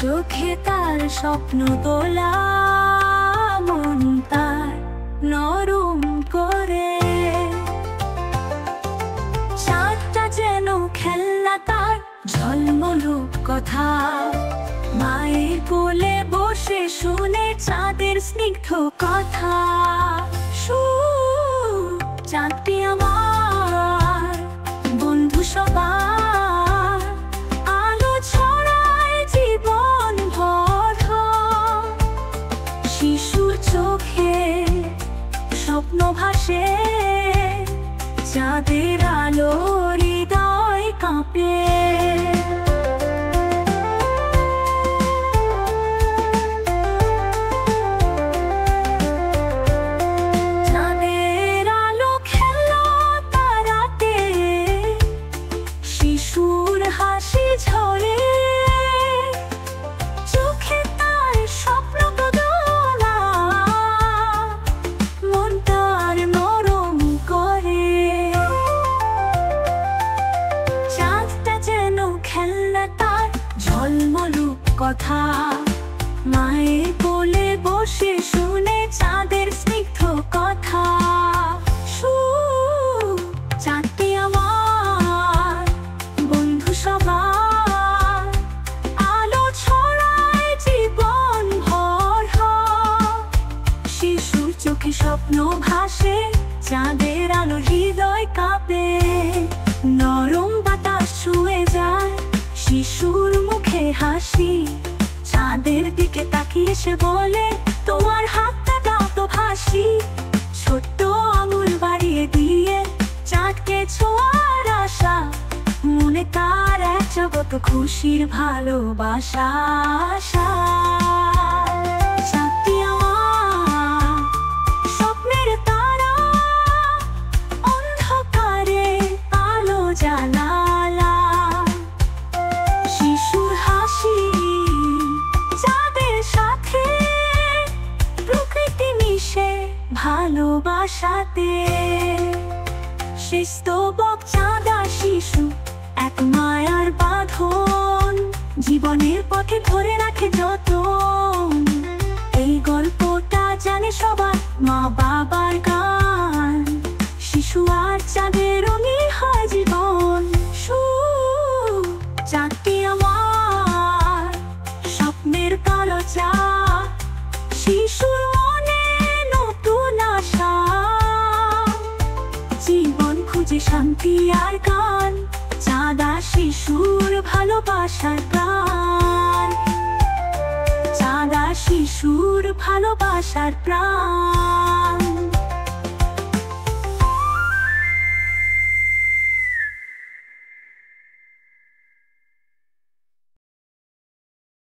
চোখে তার স্বপ্ন তোলা, মন তার নরম করে। চাঁদটা যেন খেলনা তার, ঝলমলুক কথা। মায়ের কোলে বসে শুনে চাঁদের স্নিগ্ধ কথা। চাঁদটি আমার বন্ধু সবার, আলো ছড়ায় জীবন ভর। শিশুর চোখে স্বপ্ন ভাসে, চাঁদের আলো হৃদয় কাঁপে। শিশুর হাসি ঝরে, চোখে তার স্বপ্ন দোলা, মন তার নরম করে। চাঁদটা যেন খেলনা তার, ঝলমলুক কথা। মায়ের কোলে বসে শুনে চাঁদের স্নিগ্ধ কথা। চাঁদটি আমার বন্ধু সবার, আলো ছড়ায় জীবন ভর। শিশুর চোখে স্বপ্ন ভাসে, চাঁদের আলো হৃদয় কাঁপে। নরম বাতাস ছুঁয়ে যায় শিশুর মুখে হাসি। চাঁদের দিকে তাকিয়ে সে বলে, তোমার হাতটা দাও তো ভাসি। ছোট্ট আঙুল বাড়িয়ে দিয়ে চাঁদকে ছোঁয়ার আশা, মনে তার এক জগৎ খুশির ভালোবাসা। চাঁদটি আমার স্বপ্নের তারা, অন্ধকারে আলো জানালা। শিশুর হাসি চাঁদের সাথে, প্রকৃতি মিশে ভালোবাসাতে। সে স্তবক চাঁদ আর শিশু, এক মায়ার বাঁধন। জীবনের পথে ধরে রাখে যতন। এই গল্পটা জানে সবার, মা বাবার গান। শিশু আর চাঁদের রঙিন হয় জীবন। চাঁদটি আমার স্বপ্নের কালো চাঁদ, শিশুর মনে নতুন আশা। জীবন খুঁজে শান্তি আর গান, চাঁদ আর শিশুর ভালোবাসার প্রাণ। চাঁদ আর শিশুর ভালোবাসার প্রাণ।